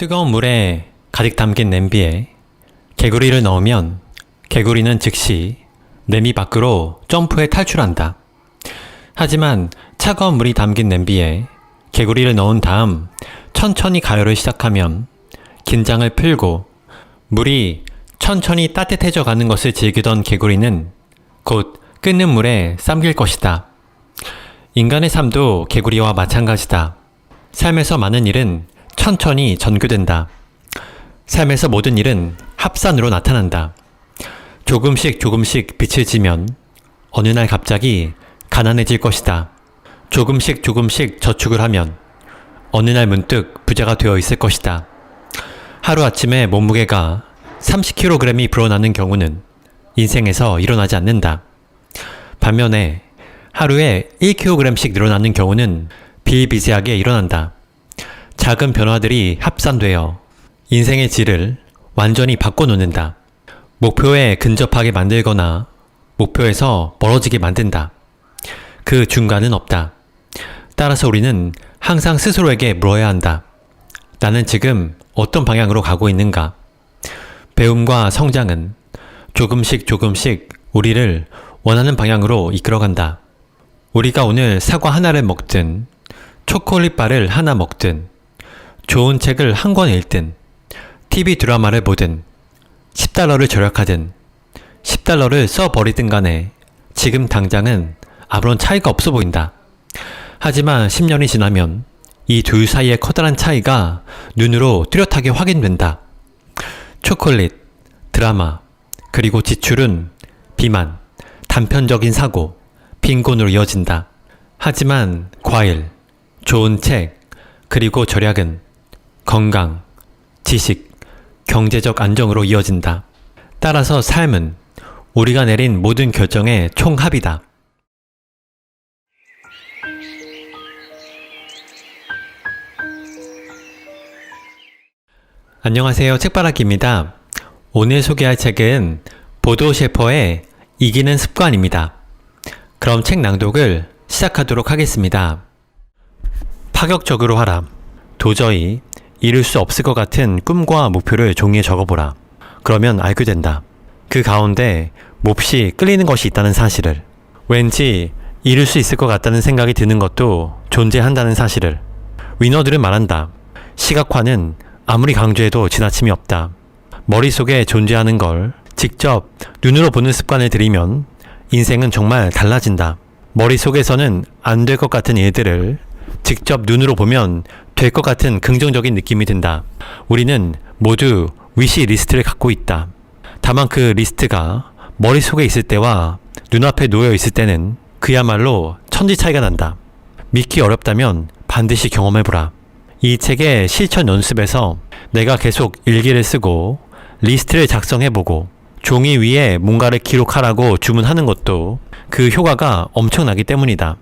뜨거운 물에 가득 담긴 냄비에 개구리를 넣으면 개구리는 즉시 냄비 밖으로 점프해 탈출한다. 하지만 차가운 물이 담긴 냄비에 개구리를 넣은 다음 천천히 가열을 시작하면 긴장을 풀고 물이 천천히 따뜻해져 가는 것을 즐기던 개구리는 곧 끓는 물에 삼킬 것이다. 인간의 삶도 개구리와 마찬가지다. 삶에서 많은 일은 천천히 전개된다. 삶에서 모든 일은 합산으로 나타난다. 조금씩 빛을 지면 어느 날 갑자기 가난해질 것이다. 조금씩 저축을 하면 어느 날 문득 부자가 되어 있을 것이다. 하루아침에 몸무게가 30kg이 불어나는 경우는 인생에서 일어나지 않는다. 반면에 하루에 1kg씩 늘어나는 경우는 비일비재하게 일어난다. 작은 변화들이 합산되어 인생의 질을 완전히 바꿔놓는다. 목표에 근접하게 만들거나 목표에서 멀어지게 만든다. 그 중간은 없다. 따라서 우리는 항상 스스로에게 물어야 한다. 나는 지금 어떤 방향으로 가고 있는가? 배움과 성장은 조금씩 우리를 원하는 방향으로 이끌어간다. 우리가 오늘 사과 하나를 먹든 초콜릿바를 하나 먹든 좋은 책을 한 권 읽든 TV 드라마를 보든 $10를 절약하든 $10를 써버리든 간에 지금 당장은 아무런 차이가 없어 보인다. 하지만 10년이 지나면 이 둘 사이의 커다란 차이가 눈으로 뚜렷하게 확인된다. 초콜릿, 드라마, 그리고 지출은 비만, 단편적인 사고, 빈곤으로 이어진다. 하지만 과일, 좋은 책, 그리고 절약은 건강, 지식, 경제적 안정으로 이어진다. 따라서 삶은 우리가 내린 모든 결정의 총합이다. 안녕하세요. 책바라기입니다. 오늘 소개할 책은 보도 셰퍼의 이기는 습관입니다. 그럼 책 낭독을 시작하도록 하겠습니다. 파격적으로 하라. 도저히 이룰 수 없을 것 같은 꿈과 목표를 종이에 적어보라. 그러면 알게 된다. 그 가운데 몹시 끌리는 것이 있다는 사실을. 왠지 이룰 수 있을 것 같다는 생각이 드는 것도 존재한다는 사실을. 위너들은 말한다. 시각화는 아무리 강조해도 지나침이 없다. 머릿속에 존재하는 걸 직접 눈으로 보는 습관을 들이면 인생은 정말 달라진다. 머릿속에서는 안 될 것 같은 일들을 직접 눈으로 보면 될 것 같은 긍정적인 느낌이 든다. 우리는 모두 위시 리스트를 갖고 있다. 다만 그 리스트가 머릿속에 있을 때와 눈앞에 놓여 있을 때는 그야말로 천지 차이가 난다. 믿기 어렵다면 반드시 경험해보라. 이 책의 실천 연습에서 내가 계속 일기를 쓰고 리스트를 작성해보고 종이 위에 뭔가를 기록하라고 주문하는 것도 그 효과가 엄청나기 때문이다.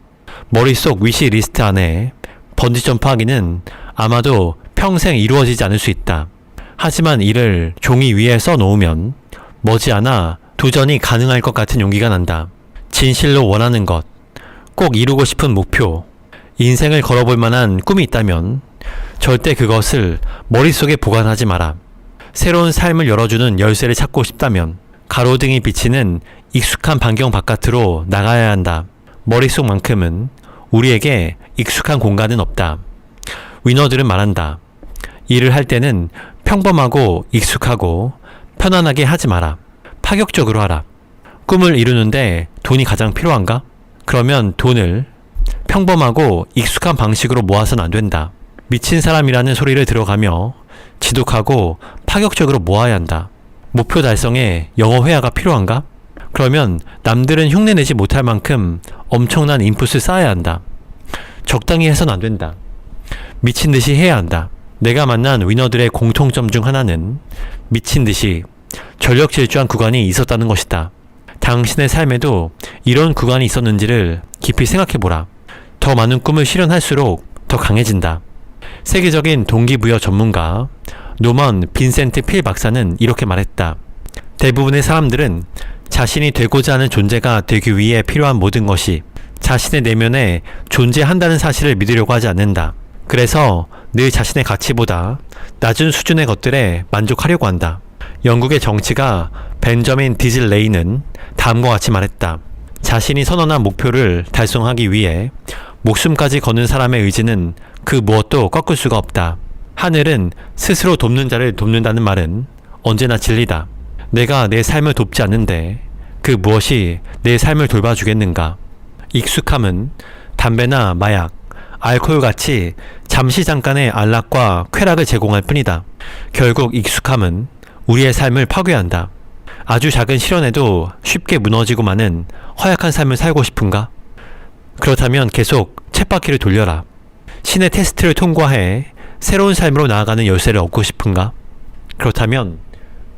머릿속 위시 리스트 안에 번지점프하기는 아마도 평생 이루어지지 않을 수 있다. 하지만 이를 종이 위에 써놓으면 머지않아 도전이 가능할 것 같은 용기가 난다. 진실로 원하는 것, 꼭 이루고 싶은 목표, 인생을 걸어볼 만한 꿈이 있다면 절대 그것을 머릿속에 보관하지 마라. 새로운 삶을 열어주는 열쇠를 찾고 싶다면 가로등이 비치는 익숙한 반경 바깥으로 나가야 한다. 머릿속만큼은 우리에게 익숙한 공간은 없다. 위너들은 말한다. 일을 할 때는 평범하고 익숙하고 편안하게 하지 마라. 파격적으로 하라. 꿈을 이루는데 돈이 가장 필요한가? 그러면 돈을 평범하고 익숙한 방식으로 모아서는 안 된다. 미친 사람이라는 소리를 들어가며 지독하고 파격적으로 모아야 한다. 목표 달성에 영어 회화가 필요한가? 그러면 남들은 흉내내지 못할 만큼 엄청난 인풋을 쌓아야 한다. 적당히 해서는 안 된다. 미친 듯이 해야 한다. 내가 만난 위너들의 공통점 중 하나는 미친 듯이 전력 질주한 구간이 있었다는 것이다. 당신의 삶에도 이런 구간이 있었는지를 깊이 생각해보라. 더 많은 꿈을 실현할수록 더 강해진다. 세계적인 동기부여 전문가 노먼 빈센트 필 박사는 이렇게 말했다. 대부분의 사람들은 자신이 되고자 하는 존재가 되기 위해 필요한 모든 것이 자신의 내면에 존재한다는 사실을 믿으려고 하지 않는다. 그래서 늘 자신의 가치보다 낮은 수준의 것들에 만족하려고 한다. 영국의 정치가 벤저민 디즐레이는 다음과 같이 말했다. 자신이 선언한 목표를 달성하기 위해 목숨까지 거는 사람의 의지는 그 무엇도 꺾을 수가 없다. 하늘은 스스로 돕는 자를 돕는다는 말은 언제나 진리다. 내가 내 삶을 돕지 않는데 그 무엇이 내 삶을 돌봐주겠는가? 익숙함은 담배나 마약, 알코올같이 잠시 잠깐의 안락과 쾌락을 제공할 뿐이다. 결국 익숙함은 우리의 삶을 파괴한다. 아주 작은 실현에도 쉽게 무너지고 마는 허약한 삶을 살고 싶은가? 그렇다면 계속 쳇바퀴를 돌려라. 신의 테스트를 통과해 새로운 삶으로 나아가는 열쇠를 얻고 싶은가? 그렇다면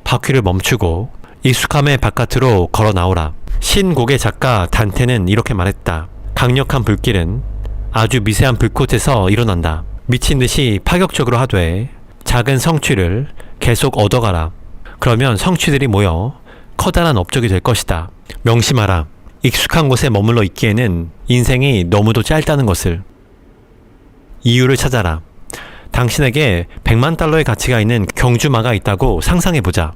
바퀴를 멈추고 익숙함의 바깥으로 걸어 나오라. 신곡의 작가 단테는 이렇게 말했다. 강력한 불길은 아주 미세한 불꽃에서 일어난다. 미친 듯이 파격적으로 하되 작은 성취를 계속 얻어가라. 그러면 성취들이 모여 커다란 업적이 될 것이다. 명심하라. 익숙한 곳에 머물러 있기에는 인생이 너무도 짧다는 것을. 이유를 찾아라. 당신에게 100만 달러의 가치가 있는 경주마가 있다고 상상해보자.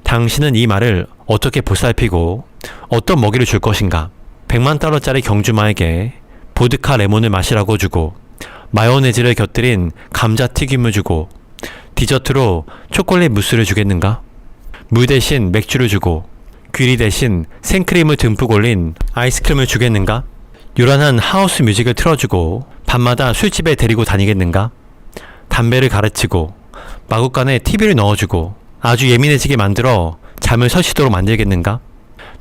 당신은 이 말을 어떻게 보살피고 어떤 먹이를 줄 것인가? 100만 달러짜리 경주마에게 보드카 레몬을 마시라고 주고 마요네즈를 곁들인 감자튀김을 주고 디저트로 초콜릿 무스를 주겠는가? 물 대신 맥주를 주고 귀리 대신 생크림을 듬뿍 올린 아이스크림을 주겠는가? 요란한 하우스 뮤직을 틀어주고 밤마다 술집에 데리고 다니겠는가? 담배를 가르치고 마구간에 TV를 넣어주고 아주 예민해지게 만들어 잠을 설치도록 만들겠는가?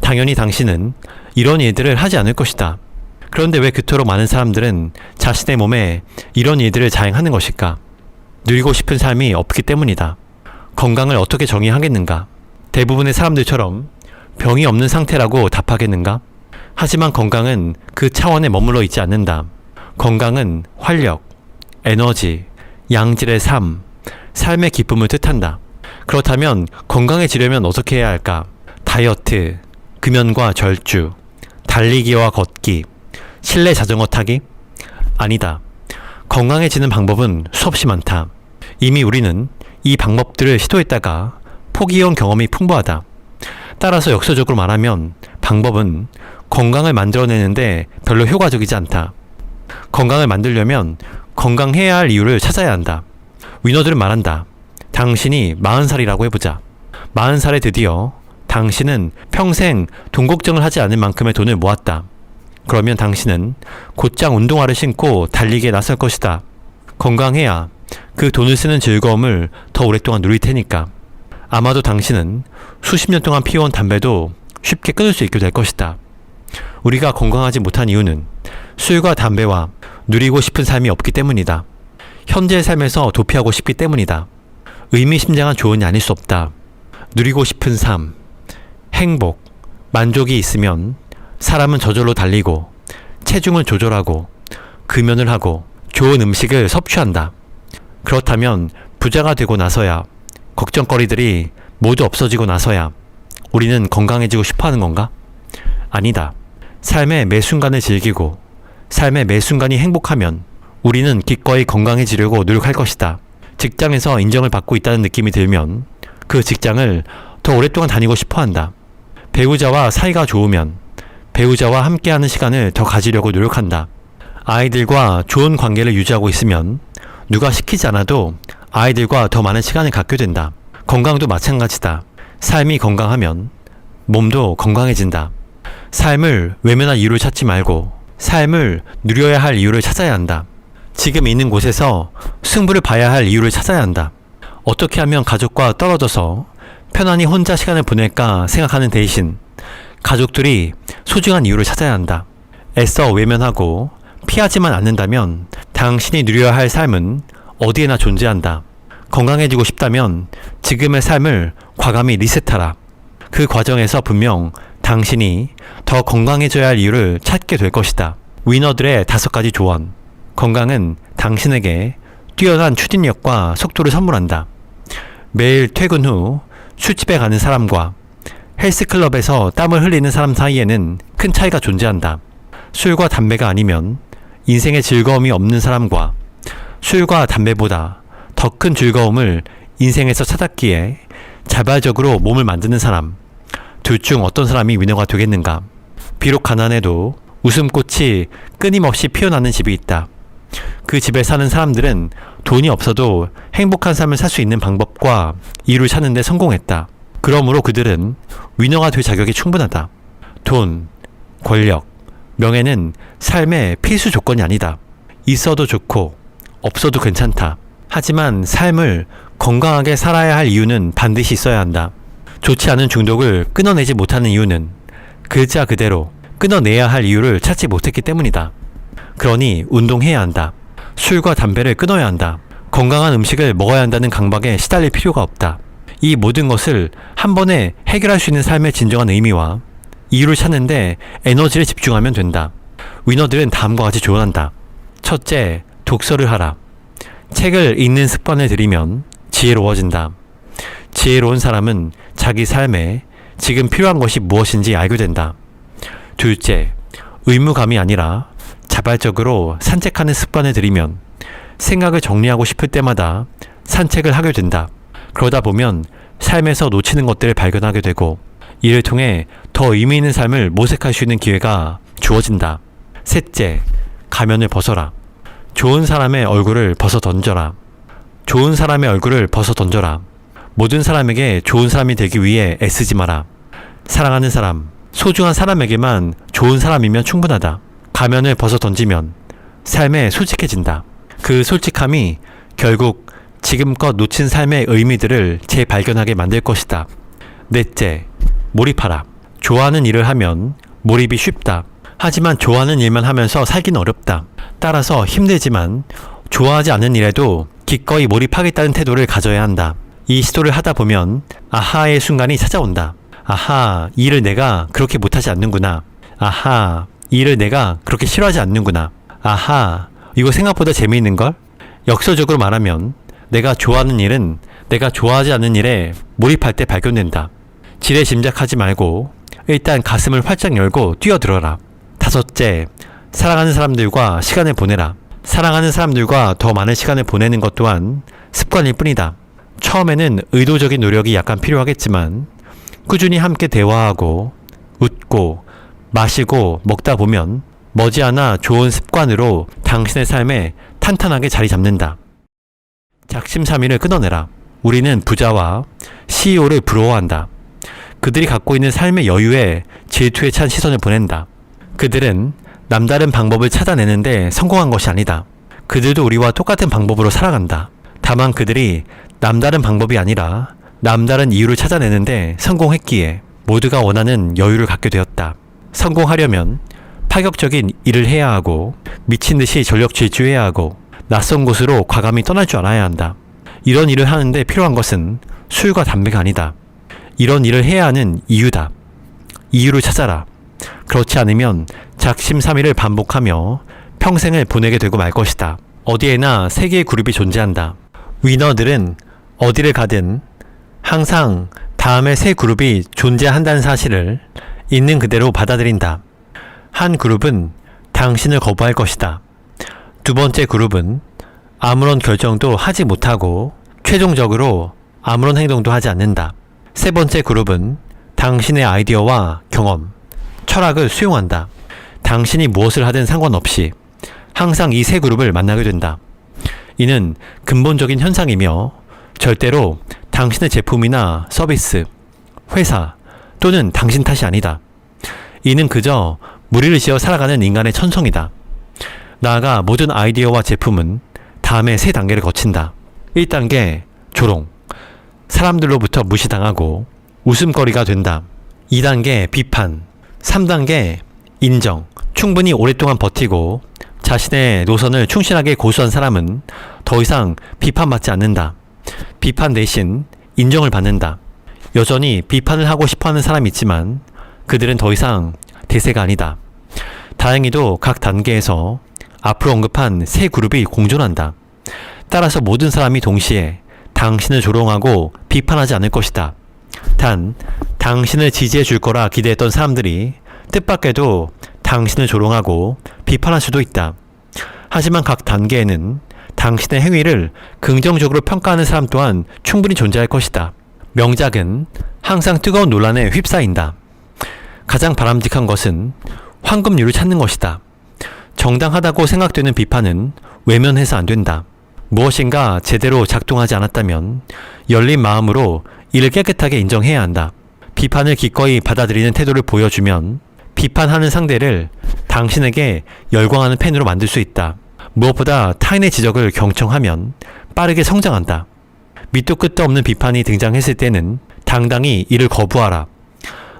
당연히 당신은 이런 일들을 하지 않을 것이다. 그런데 왜 그토록 많은 사람들은 자신의 몸에 이런 일들을 자행하는 것일까? 누리고 싶은 삶이 없기 때문이다. 건강을 어떻게 정의하겠는가? 대부분의 사람들처럼 병이 없는 상태라고 답하겠는가? 하지만 건강은 그 차원에 머물러 있지 않는다. 건강은 활력, 에너지, 양질의 삶, 삶의 기쁨을 뜻한다. 그렇다면 건강해지려면 어떻게 해야 할까? 다이어트, 금연과 절주, 달리기와 걷기, 실내 자전거 타기? 아니다. 건강해지는 방법은 수없이 많다. 이미 우리는 이 방법들을 시도했다가 포기해온 경험이 풍부하다. 따라서 역설적으로 말하면 방법은 건강을 만들어내는데 별로 효과적이지 않다. 건강을 만들려면 건강해야 할 이유를 찾아야 한다. 위너들은 말한다. 당신이 40살이라고 해보자. 40살에 드디어 당신은 평생 돈 걱정을 하지 않을 만큼의 돈을 모았다. 그러면 당신은 곧장 운동화를 신고 달리기에 나설 것이다. 건강해야 그 돈을 쓰는 즐거움을 더 오랫동안 누릴 테니까. 아마도 당신은 수십 년 동안 피워온 담배도 쉽게 끊을 수 있게 될 것이다. 우리가 건강하지 못한 이유는 술과 담배와 누리고 싶은 삶이 없기 때문이다. 현재의 삶에서 도피하고 싶기 때문이다. 의미심장한 조언이 아닐 수 없다. 누리고 싶은 삶, 행복, 만족이 있으면 사람은 저절로 달리고 체중을 조절하고 금연을 하고 좋은 음식을 섭취한다. 그렇다면 부자가 되고 나서야 걱정거리들이 모두 없어지고 나서야 우리는 건강해지고 싶어하는 건가? 아니다. 삶의 매 순간을 즐기고 삶의 매 순간이 행복하면 우리는 기꺼이 건강해지려고 노력할 것이다. 직장에서 인정을 받고 있다는 느낌이 들면 그 직장을 더 오랫동안 다니고 싶어한다. 배우자와 사이가 좋으면 배우자와 함께하는 시간을 더 가지려고 노력한다. 아이들과 좋은 관계를 유지하고 있으면 누가 시키지 않아도 아이들과 더 많은 시간을 갖게 된다. 건강도 마찬가지다. 삶이 건강하면 몸도 건강해진다. 삶을 외면할 이유를 찾지 말고 삶을 누려야 할 이유를 찾아야 한다. 지금 있는 곳에서 승부를 봐야 할 이유를 찾아야 한다. 어떻게 하면 가족과 떨어져서 편안히 혼자 시간을 보낼까 생각하는 대신 가족들이 소중한 이유를 찾아야 한다. 애써 외면하고 피하지만 않는다면 당신이 누려야 할 삶은 어디에나 존재한다. 건강해지고 싶다면 지금의 삶을 과감히 리셋하라. 그 과정에서 분명 당신이 더 건강해져야 할 이유를 찾게 될 것이다. 위너들의 5가지 조언. 건강은 당신에게 뛰어난 추진력과 속도를 선물한다. 매일 퇴근 후 술집에 가는 사람과 헬스클럽에서 땀을 흘리는 사람 사이에는 큰 차이가 존재한다. 술과 담배가 아니면 인생의 즐거움이 없는 사람과 술과 담배보다 더 큰 즐거움을 인생에서 찾았기에 자발적으로 몸을 만드는 사람, 둘 중 어떤 사람이 위너가 되겠는가? 비록 가난해도 웃음꽃이 끊임없이 피어나는 집이 있다. 그 집에 사는 사람들은 돈이 없어도 행복한 삶을 살 수 있는 방법과 이유를 찾는 데 성공했다. 그러므로 그들은 위너가 될 자격이 충분하다. 돈, 권력, 명예는 삶의 필수 조건이 아니다. 있어도 좋고 없어도 괜찮다. 하지만 삶을 건강하게 살아야 할 이유는 반드시 있어야 한다. 좋지 않은 중독을 끊어내지 못하는 이유는 글자 그대로 끊어내야 할 이유를 찾지 못했기 때문이다. 그러니 운동해야 한다. 술과 담배를 끊어야 한다. 건강한 음식을 먹어야 한다는 강박에 시달릴 필요가 없다. 이 모든 것을 한 번에 해결할 수 있는 삶의 진정한 의미와 이유를 찾는데 에너지를 집중하면 된다. 위너들은 다음과 같이 조언한다. 첫째, 독서를 하라. 책을 읽는 습관을 들이면 지혜로워진다. 지혜로운 사람은 자기 삶에 지금 필요한 것이 무엇인지 알게 된다. 둘째, 의무감이 아니라 자발적으로 산책하는 습관을 들이면 생각을 정리하고 싶을 때마다 산책을 하게 된다. 그러다 보면 삶에서 놓치는 것들을 발견하게 되고 이를 통해 더 의미 있는 삶을 모색할 수 있는 기회가 주어진다. 셋째, 가면을 벗어라. 좋은 사람의 얼굴을 벗어 던져라. 좋은 사람의 얼굴을 벗어 던져라. 모든 사람에게 좋은 사람이 되기 위해 애쓰지 마라. 사랑하는 사람, 소중한 사람에게만 좋은 사람이면 충분하다. 가면을 벗어 던지면 삶에 솔직해진다. 그 솔직함이 결국 지금껏 놓친 삶의 의미들을 재발견하게 만들 것이다. 넷째, 몰입하라. 좋아하는 일을 하면 몰입이 쉽다. 하지만 좋아하는 일만 하면서 살기는 어렵다. 따라서 힘들지만 좋아하지 않는 일에도 기꺼이 몰입하겠다는 태도를 가져야 한다. 이 시도를 하다 보면 아하의 순간이 찾아온다. 아하, 이 일을 내가 그렇게 못하지 않는구나. 아하, 이 일을 내가 그렇게 싫어하지 않는구나. 아하, 이거 생각보다 재미있는걸? 역설적으로 말하면 내가 좋아하는 일은 내가 좋아하지 않는 일에 몰입할 때 발견된다. 지레 짐작하지 말고 일단 가슴을 활짝 열고 뛰어들어라. 다섯째, 사랑하는 사람들과 시간을 보내라. 사랑하는 사람들과 더 많은 시간을 보내는 것 또한 습관일 뿐이다. 처음에는 의도적인 노력이 약간 필요하겠지만 꾸준히 함께 대화하고 웃고 마시고 먹다 보면 머지않아 좋은 습관으로 당신의 삶에 탄탄하게 자리 잡는다. 작심삼일을 끊어내라. 우리는 부자와 CEO를 부러워한다. 그들이 갖고 있는 삶의 여유에 질투에 찬 시선을 보낸다. 그들은 남다른 방법을 찾아내는데 성공한 것이 아니다. 그들도 우리와 똑같은 방법으로 살아간다. 다만 그들이 남다른 방법이 아니라 남다른 이유를 찾아내는데 성공했기에 모두가 원하는 여유를 갖게 되었다. 성공하려면 파격적인 일을 해야 하고 미친 듯이 전력 질주해야 하고 낯선 곳으로 과감히 떠날 줄 알아야 한다. 이런 일을 하는데 필요한 것은 술과 담배가 아니다. 이런 일을 해야 하는 이유다. 이유를 찾아라. 그렇지 않으면 작심삼일을 반복하며 평생을 보내게 되고 말 것이다. 어디에나 세 개의 그룹이 존재한다. 위너들은 어디를 가든 항상 다음의 세 그룹이 존재한다는 사실을 있는 그대로 받아들인다. 한 그룹은 당신을 거부할 것이다. 두 번째 그룹은 아무런 결정도 하지 못하고 최종적으로 아무런 행동도 하지 않는다. 세 번째 그룹은 당신의 아이디어와 경험, 철학을 수용한다. 당신이 무엇을 하든 상관없이 항상 이 세 그룹을 만나게 된다. 이는 근본적인 현상이며 절대로 당신의 제품이나 서비스, 회사 또는 당신 탓이 아니다. 이는 그저 무리를 지어 살아가는 인간의 천성이다. 나아가 모든 아이디어와 제품은 다음의 세 단계를 거친다. 1단계 조롱. 사람들로부터 무시당하고 웃음거리가 된다. 2단계 비판. 3단계 인정. 충분히 오랫동안 버티고 자신의 노선을 충실하게 고수한 사람은 더 이상 비판받지 않는다. 비판 대신 인정을 받는다. 여전히 비판을 하고 싶어하는 사람이 있지만 그들은 더 이상 대세가 아니다. 다행히도 각 단계에서 앞으로 언급한 세 그룹이 공존한다. 따라서 모든 사람이 동시에 당신을 조롱하고 비판하지 않을 것이다. 단, 당신을 지지해 줄 거라 기대했던 사람들이 뜻밖에도 당신을 조롱하고 비판할 수도 있다. 하지만 각 단계에는 당신의 행위를 긍정적으로 평가하는 사람 또한 충분히 존재할 것이다. 명작은 항상 뜨거운 논란에 휩싸인다. 가장 바람직한 것은 황금률을 찾는 것이다. 정당하다고 생각되는 비판은 외면해서 안 된다. 무엇인가 제대로 작동하지 않았다면 열린 마음으로 이를 깨끗하게 인정해야 한다. 비판을 기꺼이 받아들이는 태도를 보여주면 비판하는 상대를 당신에게 열광하는 팬으로 만들 수 있다. 무엇보다 타인의 지적을 경청하면 빠르게 성장한다. 밑도 끝도 없는 비판이 등장했을 때는 당당히 이를 거부하라.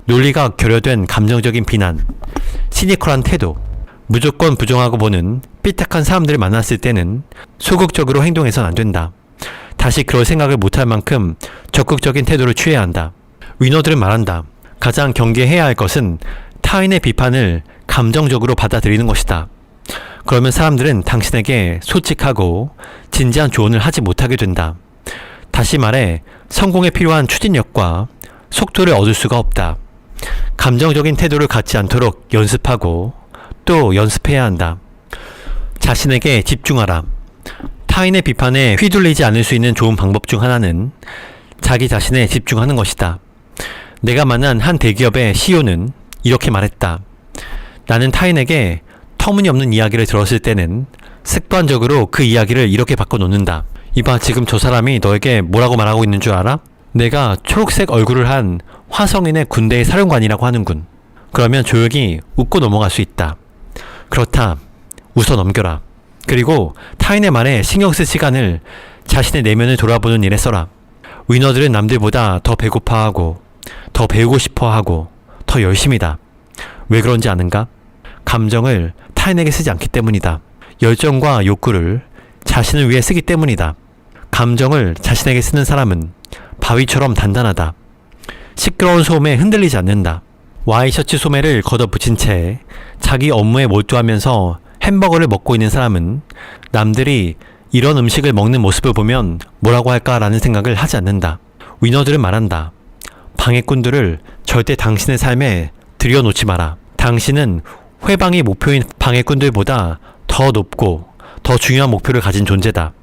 논리가 결여된 감정적인 비난, 시니컬한 태도, 무조건 부정하고 보는 삐딱한 사람들을 만났을 때는 소극적으로 행동해서는 안 된다. 다시 그럴 생각을 못할 만큼 적극적인 태도를 취해야 한다. 위너들은 말한다. 가장 경계해야 할 것은 타인의 비판을 감정적으로 받아들이는 것이다. 그러면 사람들은 당신에게 솔직하고 진지한 조언을 하지 못하게 된다. 다시 말해 성공에 필요한 추진력과 속도를 얻을 수가 없다. 감정적인 태도를 갖지 않도록 연습하고 또 연습해야 한다. 자신에게 집중하라. 타인의 비판에 휘둘리지 않을 수 있는 좋은 방법 중 하나는 자기 자신에 집중하는 것이다. 내가 만난 한 대기업의 CEO는 이렇게 말했다. 나는 타인에게 터무니없는 이야기를 들었을 때는 습관적으로 그 이야기를 이렇게 바꿔놓는다. 이봐, 지금 저 사람이 너에게 뭐라고 말하고 있는 줄 알아? 내가 초록색 얼굴을 한 화성인의 군대의 사령관이라고 하는군. 그러면 조용히 웃고 넘어갈 수 있다. 그렇다. 웃어 넘겨라. 그리고 타인의 말에 신경 쓸 시간을 자신의 내면을 돌아보는 일에 써라. 위너들은 남들보다 더 배고파하고 더 배우고 싶어하고 더 열심이다. 왜 그런지 아는가? 감정을 타인에게 쓰지 않기 때문이다. 열정과 욕구를 자신을 위해 쓰기 때문이다. 감정을 자신에게 쓰는 사람은 바위처럼 단단하다. 시끄러운 소음에 흔들리지 않는다. 와이셔츠 소매를 걷어붙인 채 자기 업무에 몰두하면서 햄버거를 먹고 있는 사람은 남들이 이런 음식을 먹는 모습을 보면 뭐라고 할까라는 생각을 하지 않는다. 위너들은 말한다. 방해꾼들을 절대 당신의 삶에 들여놓지 마라. 당신은 회방이 목표인 방해꾼들보다 더 높고 더 중요한 목표를 가진 존재다.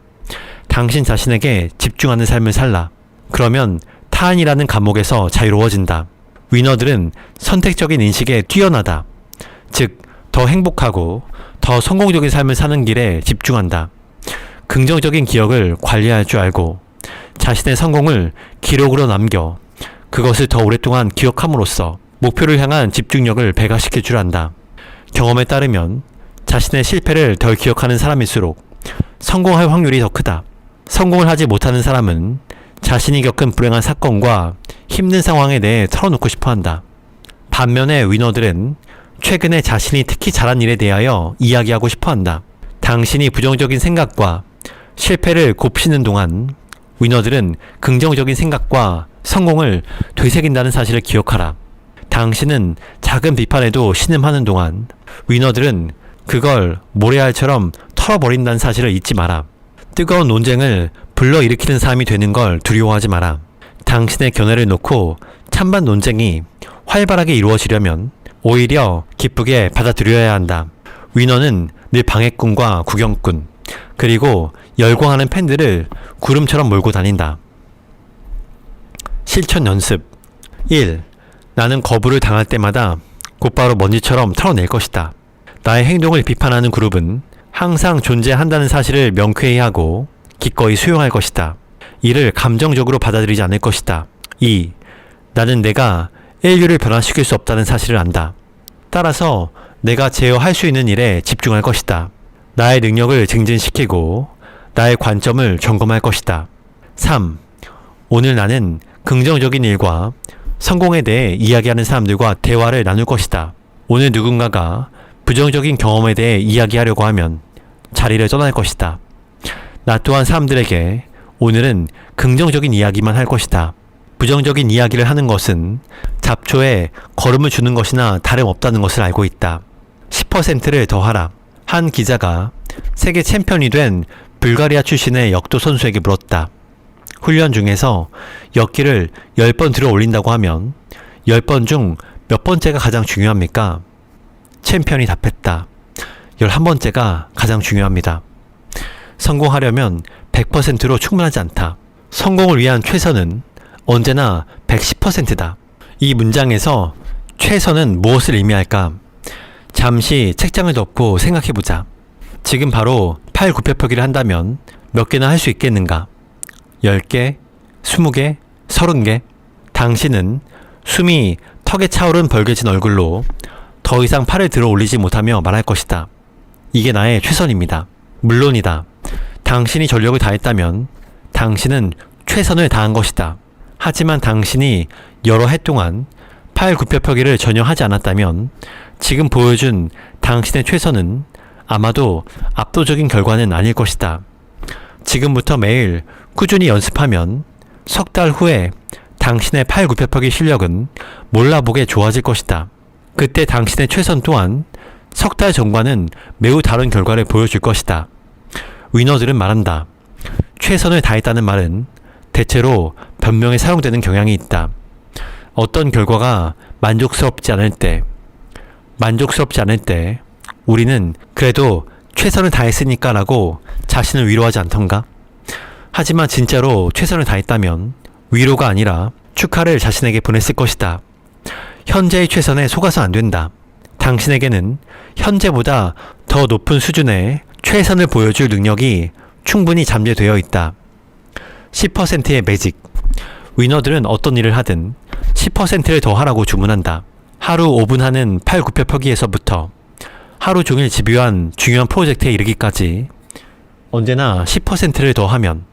당신 자신에게 집중하는 삶을 살라. 그러면 타인이라는 감옥에서 자유로워진다. 위너들은 선택적인 인식에 뛰어나다. 즉, 더 행복하고 더 성공적인 삶을 사는 길에 집중한다. 긍정적인 기억을 관리할 줄 알고 자신의 성공을 기록으로 남겨 그것을 더 오랫동안 기억함으로써 목표를 향한 집중력을 배가시킬 줄 안다. 경험에 따르면 자신의 실패를 덜 기억하는 사람일수록 성공할 확률이 더 크다. 성공을 하지 못하는 사람은 자신이 겪은 불행한 사건과 힘든 상황에 대해 털어놓고 싶어 한다. 반면에 위너들은 최근에 자신이 특히 잘한 일에 대하여 이야기하고 싶어 한다. 당신이 부정적인 생각과 실패를 곱씹는 동안 위너들은 긍정적인 생각과 성공을 되새긴다는 사실을 기억하라. 당신은 작은 비판에도 신음하는 동안 위너들은 그걸 모래알처럼 털어버린다는 사실을 잊지 마라. 뜨거운 논쟁을 불러일으키는 사람이 되는 걸 두려워하지 마라. 당신의 견해를 놓고 찬반 논쟁이 활발하게 이루어지려면 오히려 기쁘게 받아들여야 한다. 위너는 늘 방해꾼과 구경꾼, 그리고 열광하는 팬들을 구름처럼 몰고 다닌다. 실천 연습 1. 나는 거부를 당할 때마다 곧바로 먼지처럼 털어낼 것이다. 나의 행동을 비판하는 그룹은 항상 존재한다는 사실을 명쾌히 하고 기꺼이 수용할 것이다. 이를 감정적으로 받아들이지 않을 것이다. 2. 나는 내가 인류를 변화시킬 수 없다는 사실을 안다. 따라서 내가 제어할 수 있는 일에 집중할 것이다. 나의 능력을 증진시키고 나의 관점을 점검할 것이다. 3. 오늘 나는 긍정적인 일과 성공에 대해 이야기하는 사람들과 대화를 나눌 것이다. 오늘 누군가가 부정적인 경험에 대해 이야기하려고 하면 자리를 떠날 것이다. 나 또한 사람들에게 오늘은 긍정적인 이야기만 할 것이다. 부정적인 이야기를 하는 것은 잡초에 거름을 주는 것이나 다름없다는 것을 알고 있다. 10%를 더하라. 한 기자가 세계 챔피언이 된 불가리아 출신의 역도 선수에게 물었다. 훈련 중에서 역기를 10번 들어 올린다고 하면 10번 중 몇 번째가 가장 중요합니까? 챔피언이 답했다. 11번째가 가장 중요합니다. 성공하려면 100%로 충분하지 않다. 성공을 위한 최선은 언제나 110%다. 이 문장에서 최선은 무엇을 의미할까? 잠시 책장을 덮고 생각해보자. 지금 바로 팔굽혀펴기를 한다면 몇 개나 할 수 있겠는가? 10개, 20개, 30개? 당신은 숨이 턱에 차오른 벌개진 얼굴로 더 이상 팔을 들어 올리지 못하며 말할 것이다. 이게 나의 최선입니다. 물론이다. 당신이 전력을 다했다면 당신은 최선을 다한 것이다. 하지만 당신이 여러 해 동안 팔굽혀펴기를 전혀 하지 않았다면 지금 보여준 당신의 최선은 아마도 압도적인 결과는 아닐 것이다. 지금부터 매일 꾸준히 연습하면 석 달 후에 당신의 팔굽혀펴기 실력은 몰라보게 좋아질 것이다. 그때 당신의 최선 또한 석 달 전과는 매우 다른 결과를 보여줄 것이다. 위너들은 말한다. 최선을 다했다는 말은 대체로 변명에 사용되는 경향이 있다. 어떤 결과가 만족스럽지 않을 때 우리는 그래도 최선을 다했으니까 라고 자신을 위로하지 않던가? 하지만 진짜로 최선을 다했다면 위로가 아니라 축하를 자신에게 보냈을 것이다. 현재의 최선에 속아서 안 된다. 당신에게는 현재보다 더 높은 수준의 최선을 보여줄 능력이 충분히 잠재되어 있다. 10%의 매직. 위너들은 어떤 일을 하든 10%를 더 하라고 주문한다. 하루 5분 하는 팔굽혀펴기에서부터 하루 종일 집요한 중요한 프로젝트에 이르기까지 언제나 10%를 더 하면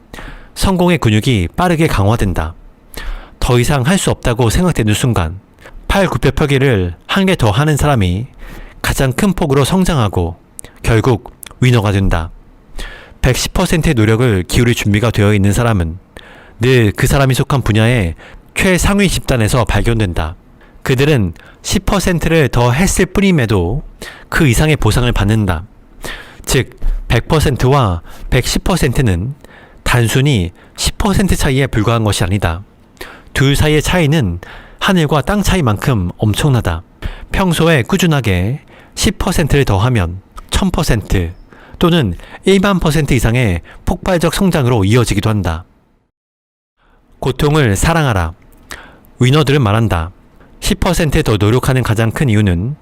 성공의 근육이 빠르게 강화된다. 더 이상 할 수 없다고 생각되는 순간 팔굽혀펴기를 한 개 더 하는 사람이 가장 큰 폭으로 성장하고 결국 위너가 된다. 110%의 노력을 기울일 준비가 되어 있는 사람은 늘 그 사람이 속한 분야의 최상위 집단에서 발견된다. 그들은 10%를 더 했을 뿐임에도 그 이상의 보상을 받는다. 즉 100%와 110%는 단순히 10% 차이에 불과한 것이 아니다. 둘 사이의 차이는 하늘과 땅 차이만큼 엄청나다. 평소에 꾸준하게 10%를 더하면 1000% 또는 1만 % 이상의 폭발적 성장으로 이어지기도 한다. 고통을 사랑하라. 위너들은 말한다. 10% 더 노력하는 가장 큰 이유는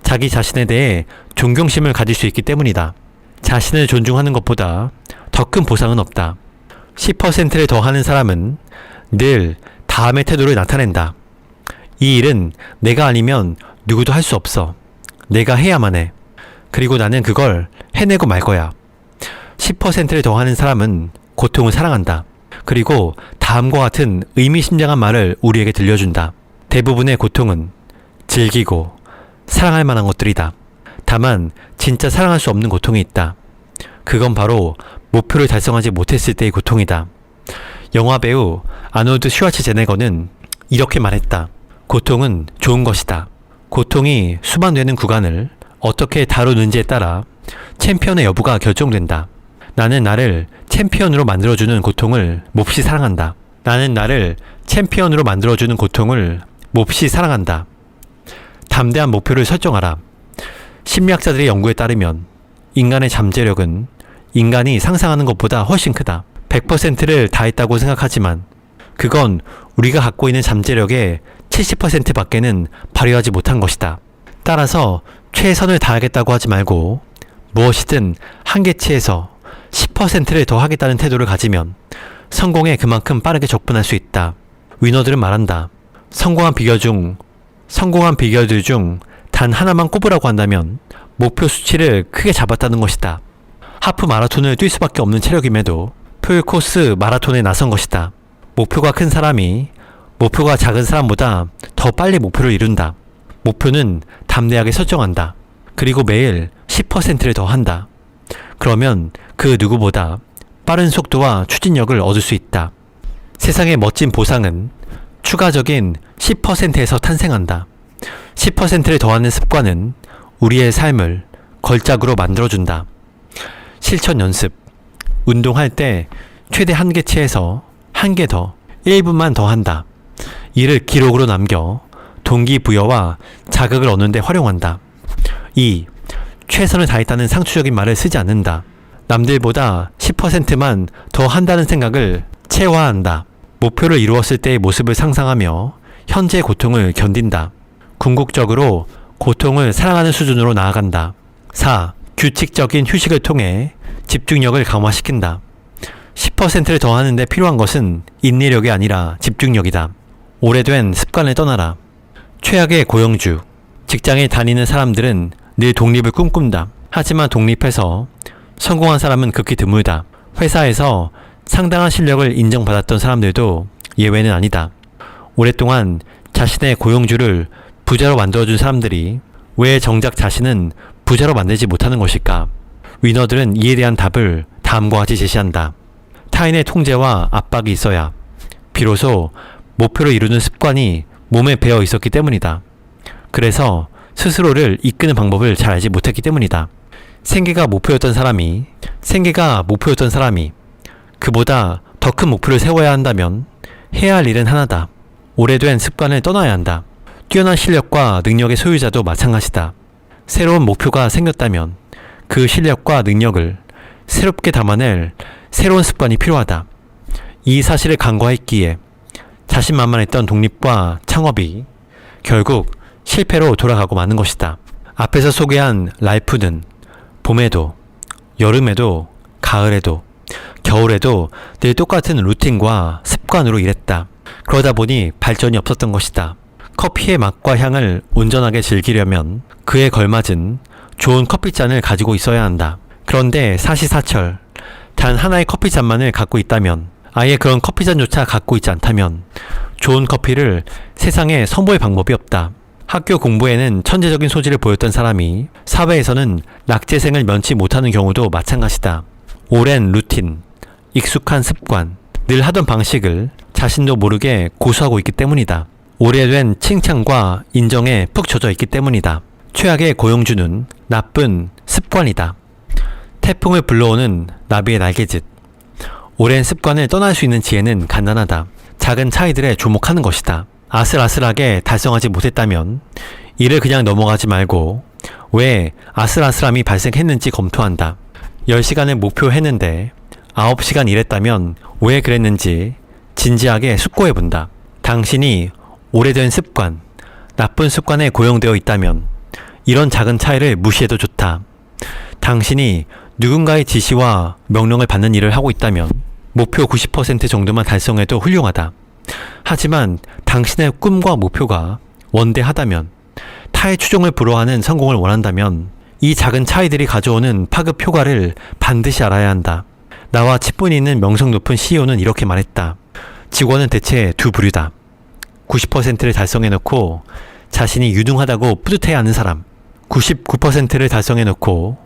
자기 자신에 대해 존경심을 가질 수 있기 때문이다. 자신을 존중하는 것보다 더 큰 보상은 없다. 10%를 더 하는 사람은 늘 다음의 태도를 나타낸다. 이 일은 내가 아니면 누구도 할 수 없어. 내가 해야만 해. 그리고 나는 그걸 해내고 말 거야. 10%를 더 하는 사람은 고통을 사랑한다. 그리고 다음과 같은 의미심장한 말을 우리에게 들려준다. 대부분의 고통은 즐기고 사랑할 만한 것들이다. 다만 진짜 사랑할 수 없는 고통이 있다. 그건 바로 목표를 달성하지 못했을 때의 고통이다. 영화배우 아놀드 슈왈츠제네거는 이렇게 말했다. 고통은 좋은 것이다. 고통이 수반되는 구간을 어떻게 다루는지에 따라 챔피언의 여부가 결정된다. 나는 나를 챔피언으로 만들어주는 고통을 몹시 사랑한다. 나는 나를 챔피언으로 만들어주는 고통을 몹시 사랑한다. 담대한 목표를 설정하라. 심리학자들의 연구에 따르면 인간의 잠재력은 인간이 상상하는 것보다 훨씬 크다. 100%를 다했다고 생각하지만 그건 우리가 갖고 있는 잠재력의 70% 밖에는 발휘하지 못한 것이다. 따라서 최선을 다하겠다고 하지 말고 무엇이든 한계치에서 10%를 더 하겠다는 태도를 가지면 성공에 그만큼 빠르게 접근할 수 있다. 위너들은 말한다. 성공한 비결들 중 단 하나만 꼽으라고 한다면 목표 수치를 크게 잡았다는 것이다. 하프 마라톤을 뛸 수밖에 없는 체력임에도 풀코스 마라톤에 나선 것이다. 목표가 큰 사람이 목표가 작은 사람보다 더 빨리 목표를 이룬다. 목표는 담대하게 설정한다. 그리고 매일 10%를 더 한다. 그러면 그 누구보다 빠른 속도와 추진력을 얻을 수 있다. 세상의 멋진 보상은 추가적인 10%에서 탄생한다. 10%를 더하는 습관은 우리의 삶을 걸작으로 만들어준다. 실천 연습. 운동할 때 최대 한계치에서 한 개 더, 1분만 더 한다. 이를 기록으로 남겨 동기부여와 자극을 얻는 데 활용한다. 2. 최선을 다했다는 상투적인 말을 쓰지 않는다. 남들보다 10%만 더 한다는 생각을 체화한다. 목표를 이루었을 때의 모습을 상상하며 현재의 고통을 견딘다. 궁극적으로 고통을 사랑하는 수준으로 나아간다. 4. 규칙적인 휴식을 통해 집중력을 강화시킨다. 10%를 더 하는데 필요한 것은 인내력이 아니라 집중력이다. 오래된 습관을 떠나라. 최악의 고용주. 직장에 다니는 사람들은 늘 독립을 꿈꾼다. 하지만 독립해서 성공한 사람은 극히 드물다. 회사에서 상당한 실력을 인정받았던 사람들도 예외는 아니다. 오랫동안 자신의 고용주를 부자로 만들어준 사람들이 왜 정작 자신은 부자로 만들지 못하는 것일까? 위너들은 이에 대한 답을 다음과 같이 제시한다. 타인의 통제와 압박이 있어야 비로소 목표를 이루는 습관이 몸에 배어 있었기 때문이다. 그래서 스스로를 이끄는 방법을 잘 알지 못했기 때문이다. 생계가 목표였던 사람이 그보다 더 큰 목표를 세워야 한다면 해야 할 일은 하나다. 오래된 습관을 떠나야 한다. 뛰어난 실력과 능력의 소유자도 마찬가지다. 새로운 목표가 생겼다면 그 실력과 능력을 새롭게 담아낼 새로운 습관이 필요하다. 이 사실을 간과했기에 자신만만했던 독립과 창업이 결국 실패로 돌아가고 마는 것이다. 앞에서 소개한 라이프는 봄에도, 여름에도, 가을에도, 겨울에도 늘 똑같은 루틴과 습관으로 일했다. 그러다 보니 발전이 없었던 것이다. 커피의 맛과 향을 온전하게 즐기려면 그에 걸맞은 좋은 커피잔을 가지고 있어야 한다. 그런데 사시사철 단 하나의 커피잔만을 갖고 있다면, 아예 그런 커피잔조차 갖고 있지 않다면 좋은 커피를 세상에 선보일 방법이 없다. 학교 공부에는 천재적인 소질을 보였던 사람이 사회에서는 낙제생을 면치 못하는 경우도 마찬가지다. 오랜 루틴, 익숙한 습관, 늘 하던 방식을 자신도 모르게 고수하고 있기 때문이다. 오래된 칭찬과 인정에 푹 젖어 있기 때문이다. 최악의 고용주는 나쁜 습관이다. 태풍을 불러오는 나비의 날개짓. 오랜 습관을 떠날 수 있는 지혜는 간단하다. 작은 차이들에 주목하는 것이다. 아슬아슬하게 달성하지 못했다면 이를 그냥 넘어가지 말고 왜 아슬아슬함이 발생했는지 검토한다. 10시간을 목표했는데 9시간 일했다면 왜 그랬는지 진지하게 숙고해본다. 당신이 오래된 습관, 나쁜 습관에 고용되어 있다면 이런 작은 차이를 무시해도 좋다. 당신이 누군가의 지시와 명령을 받는 일을 하고 있다면 목표 90% 정도만 달성해도 훌륭하다. 하지만 당신의 꿈과 목표가 원대하다면, 타의 추종을 불허하는 성공을 원한다면 이 작은 차이들이 가져오는 파급 효과를 반드시 알아야 한다. 나와 친분이 있는 명성 높은 CEO는 이렇게 말했다. 직원은 대체 두 부류다. 90%를 달성해놓고 자신이 유능하다고 뿌듯해하는 사람, 99%를 달성해놓고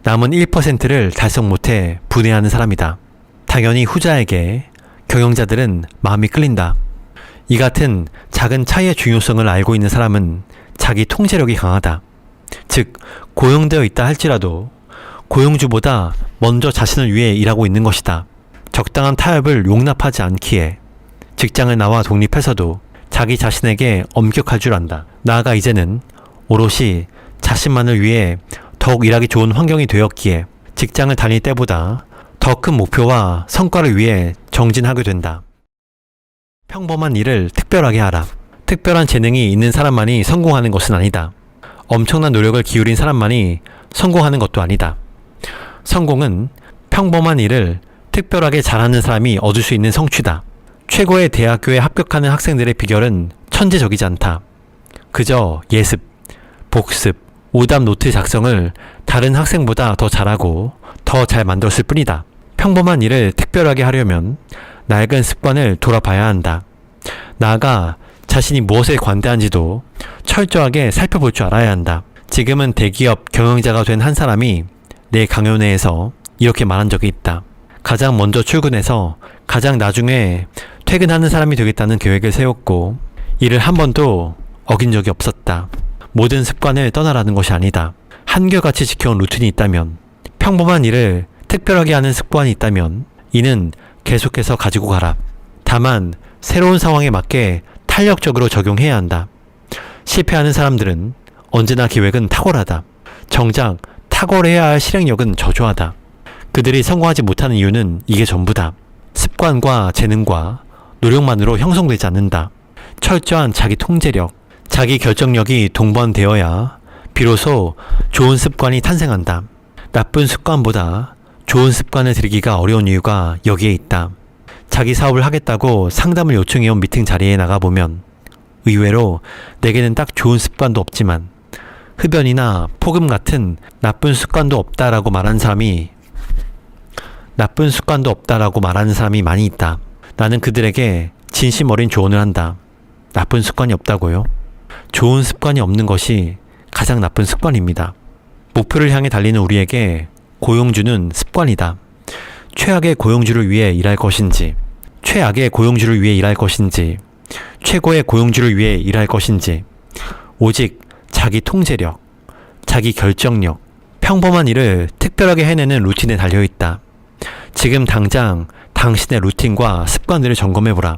남은 1%를 달성 못해 분해하는 사람이다. 당연히 후자에게 경영자들은 마음이 끌린다. 이 같은 작은 차이의 중요성을 알고 있는 사람은 자기 통제력이 강하다. 즉, 고용되어 있다 할지라도 고용주보다 먼저 자신을 위해 일하고 있는 것이다. 적당한 타협을 용납하지 않기에 직장을 나와 독립해서도 자기 자신에게 엄격할 줄 안다. 나아가 이제는 오롯이 자신만을 위해 더욱 일하기 좋은 환경이 되었기에 직장을 다닐 때보다 더 큰 목표와 성과를 위해 정진하게 된다. 평범한 일을 특별하게 하라. 특별한 재능이 있는 사람만이 성공하는 것은 아니다. 엄청난 노력을 기울인 사람만이 성공하는 것도 아니다. 성공은 평범한 일을 특별하게 잘하는 사람이 얻을 수 있는 성취다. 최고의 대학교에 합격하는 학생들의 비결은 천재적이지 않다. 그저 예습, 복습, 오답 노트 작성을 다른 학생보다 더 잘하고 더 잘 만들었을 뿐이다. 평범한 일을 특별하게 하려면 낡은 습관을 돌아봐야 한다. 나아가 자신이 무엇에 관대한지도 철저하게 살펴볼 줄 알아야 한다. 지금은 대기업 경영자가 된 한 사람이 내 강연회에서 이렇게 말한 적이 있다. 가장 먼저 출근해서 가장 나중에 퇴근하는 사람이 되겠다는 계획을 세웠고 이를 한 번도 어긴 적이 없었다. 모든 습관을 떠나라는 것이 아니다. 한결같이 지켜온 루틴이 있다면, 평범한 일을 특별하게 하는 습관이 있다면 이는 계속해서 가지고 가라. 다만 새로운 상황에 맞게 탄력적으로 적용해야 한다. 실패하는 사람들은 언제나 계획은 탁월하다. 정작 탁월해야 할 실행력은 저조하다. 그들이 성공하지 못하는 이유는 이게 전부다. 습관과 재능과 노력만으로 형성되지 않는다. 철저한 자기 통제력, 자기 결정력이 동반되어야 비로소 좋은 습관이 탄생한다. 나쁜 습관보다 좋은 습관을 들이기가 어려운 이유가 여기에 있다. 자기 사업을 하겠다고 상담을 요청해온 미팅 자리에 나가보면 의외로 내게는 딱 좋은 습관도 없지만 흡연이나 폭음 같은 나쁜 습관도 없다라고 말하는 사람이 많이 있다. 나는 그들에게 진심 어린 조언을 한다. 나쁜 습관이 없다고요? 좋은 습관이 없는 것이 가장 나쁜 습관입니다. 목표를 향해 달리는 우리에게 고용주는 습관이다. 최악의 고용주를 위해 일할 것인지, 최악의 고용주를 위해 일할 것인지, 최고의 고용주를 위해 일할 것인지, 오직 자기 통제력, 자기 결정력, 평범한 일을 특별하게 해내는 루틴에 달려있다. 지금 당장 당신의 루틴과 습관들을 점검해보라.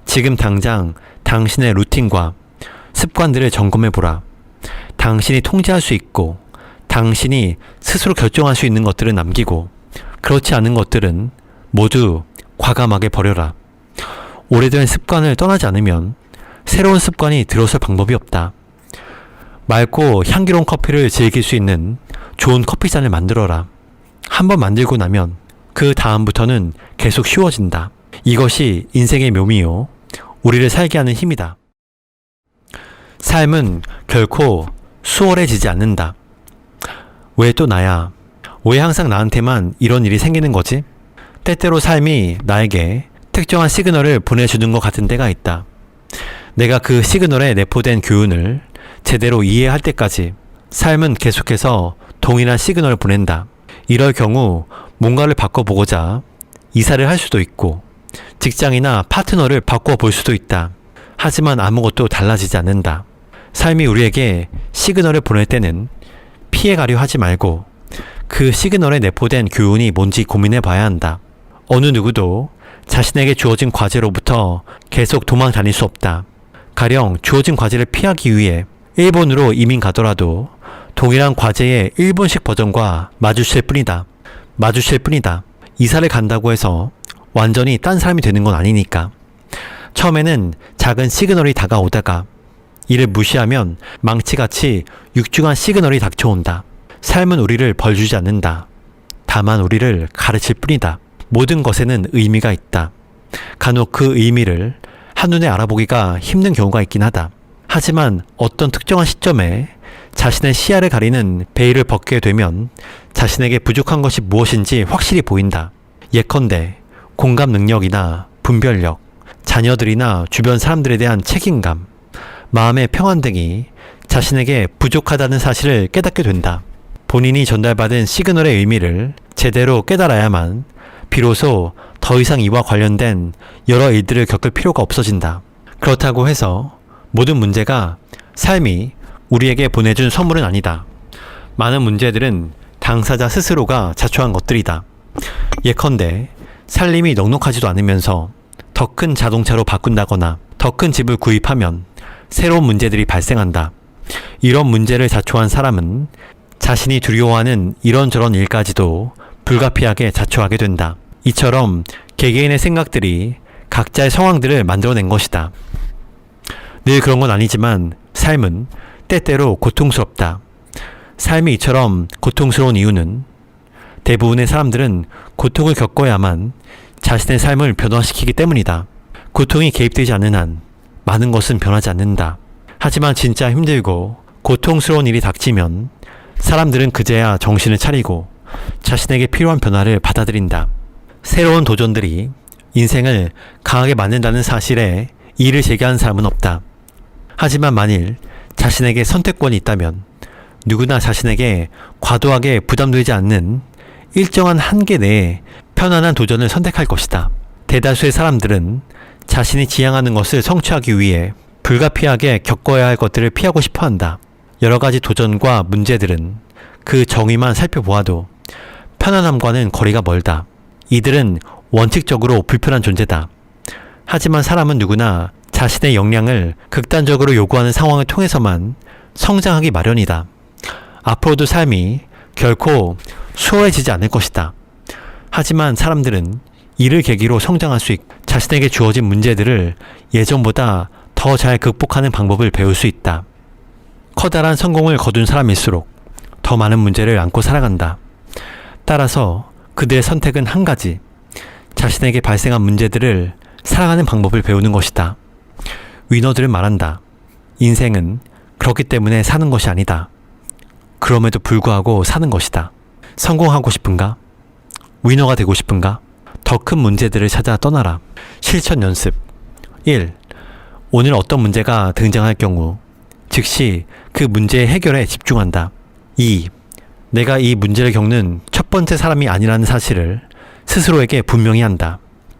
지금 당장 당신의 루틴과 습관들을 점검해보라. 당신이 통제할 수 있고 당신이 스스로 결정할 수 있는 것들은 남기고 그렇지 않은 것들은 모두 과감하게 버려라. 오래된 습관을 떠나지 않으면 새로운 습관이 들어설 방법이 없다. 맑고 향기로운 커피를 즐길 수 있는 좋은 커피잔을 만들어라. 한번 만들고 나면 그 다음부터는 계속 쉬워진다. 이것이 인생의 묘미요, 우리를 살게 하는 힘이다. 삶은 결코 수월해지지 않는다. 왜 또 나야? 왜 항상 나한테만 이런 일이 생기는 거지? 때때로 삶이 나에게 특정한 시그널을 보내주는 것 같은 때가 있다. 내가 그 시그널에 내포된 교훈을 제대로 이해할 때까지 삶은 계속해서 동일한 시그널을 보낸다. 이럴 경우 뭔가를 바꿔보고자 이사를 할 수도 있고 직장이나 파트너를 바꿔볼 수도 있다. 하지만 아무것도 달라지지 않는다. 삶이 우리에게 시그널을 보낼 때는 피해가려 하지 말고 그 시그널에 내포된 교훈이 뭔지 고민해 봐야 한다. 어느 누구도 자신에게 주어진 과제로부터 계속 도망 다닐 수 없다. 가령 주어진 과제를 피하기 위해 일본으로 이민 가더라도 동일한 과제의 일본식 버전과 마주칠 뿐이다. 이사를 간다고 해서 완전히 딴 사람이 되는 건 아니니까. 처음에는 작은 시그널이 다가오다가 이를 무시하면 망치같이 육중한 시그널이 닥쳐온다. 삶은 우리를 벌주지 않는다. 다만 우리를 가르칠 뿐이다. 모든 것에는 의미가 있다. 간혹 그 의미를 한눈에 알아보기가 힘든 경우가 있긴 하다. 하지만 어떤 특정한 시점에 자신의 시야를 가리는 베일을 벗게 되면 자신에게 부족한 것이 무엇인지 확실히 보인다. 예컨대 공감 능력이나 분별력, 자녀들이나 주변 사람들에 대한 책임감, 마음의 평안 등이 자신에게 부족하다는 사실을 깨닫게 된다. 본인이 전달받은 시그널의 의미를 제대로 깨달아야만 비로소 더 이상 이와 관련된 여러 일들을 겪을 필요가 없어진다. 그렇다고 해서 모든 문제가 삶이 우리에게 보내준 선물은 아니다. 많은 문제들은 당사자 스스로가 자초한 것들이다. 예컨대 살림이 넉넉하지도 않으면서 더 큰 자동차로 바꾼다거나 더 큰 집을 구입하면 새로운 문제들이 발생한다. 이런 문제를 자초한 사람은 자신이 두려워하는 이런저런 일까지도 불가피하게 자초하게 된다. 이처럼 개개인의 생각들이 각자의 상황들을 만들어낸 것이다. 늘 그런 건 아니지만 삶은 때때로 고통스럽다. 삶이 이처럼 고통스러운 이유는 대부분의 사람들은 고통을 겪어야만 자신의 삶을 변화시키기 때문이다. 고통이 개입되지 않는 한 많은 것은 변하지 않는다. 하지만 진짜 힘들고 고통스러운 일이 닥치면 사람들은 그제야 정신을 차리고 자신에게 필요한 변화를 받아들인다. 새로운 도전들이 인생을 강하게 만든다는 사실에 이의를 제기하는 사람은 없다. 하지만 만일 자신에게 선택권이 있다면 누구나 자신에게 과도하게 부담되지 않는 일정한 한계 내에 편안한 도전을 선택할 것이다. 대다수의 사람들은 자신이 지향하는 것을 성취하기 위해 불가피하게 겪어야 할 것들을 피하고 싶어 한다. 여러 가지 도전과 문제들은 그 정의만 살펴보아도 편안함과는 거리가 멀다. 이들은 원칙적으로 불편한 존재다. 하지만 사람은 누구나 자신의 역량을 극단적으로 요구하는 상황을 통해서만 성장하기 마련이다. 앞으로도 삶이 결코 수월해지지 않을 것이다. 하지만 사람들은 이를 계기로 성장할 수 있고 자신에게 주어진 문제들을 예전보다 더 잘 극복하는 방법을 배울 수 있다. 커다란 성공을 거둔 사람일수록 더 많은 문제를 안고 살아간다. 따라서 그들의 선택은 한 가지. 자신에게 발생한 문제들을 살아가는 방법을 배우는 것이다. 위너들은 말한다. 인생은 그렇기 때문에 사는 것이 아니다. 그럼에도 불구하고 사는 것이다. 성공하고 싶은가? 위너가 되고 싶은가? 더 큰 문제들을 찾아 떠나라. 실천 연습. 1. 오늘 어떤 문제가 등장할 경우 즉시 그 문제의 해결에 집중한다. 2. 내가 이 문제를 겪는 첫 번째 사람이 아니라는 사실을 스스로에게 분명히 한다.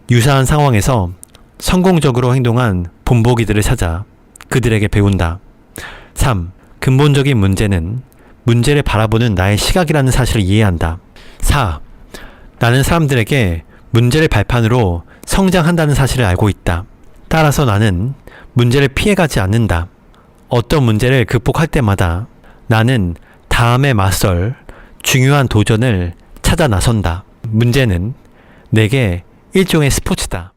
유사한 상황에서 성공적으로 행동한 본보기들을 찾아 그들에게 배운다. 3. 근본적인 문제는 문제를 바라보는 나의 시각이라는 사실을 이해한다. 4. 나는 사람들에게 문제를 발판으로 성장한다는 사실을 알고 있다. 따라서 나는 문제를 피해가지 않는다. 어떤 문제를 극복할 때마다 나는 다음에 맞설 중요한 도전을 찾아 나선다. 문제는 내게 일종의 스포츠다.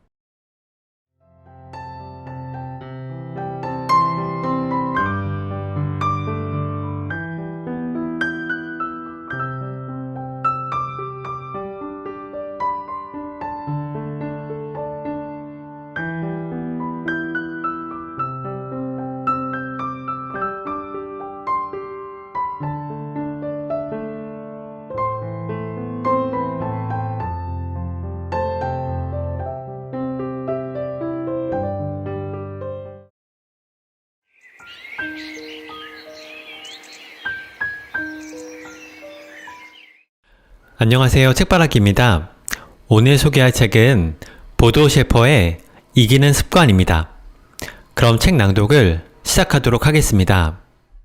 안녕하세요. 책바라기입니다. 오늘 소개할 책은 보도 셰퍼의 이기는 습관입니다. 그럼 책 낭독을 시작하도록 하겠습니다.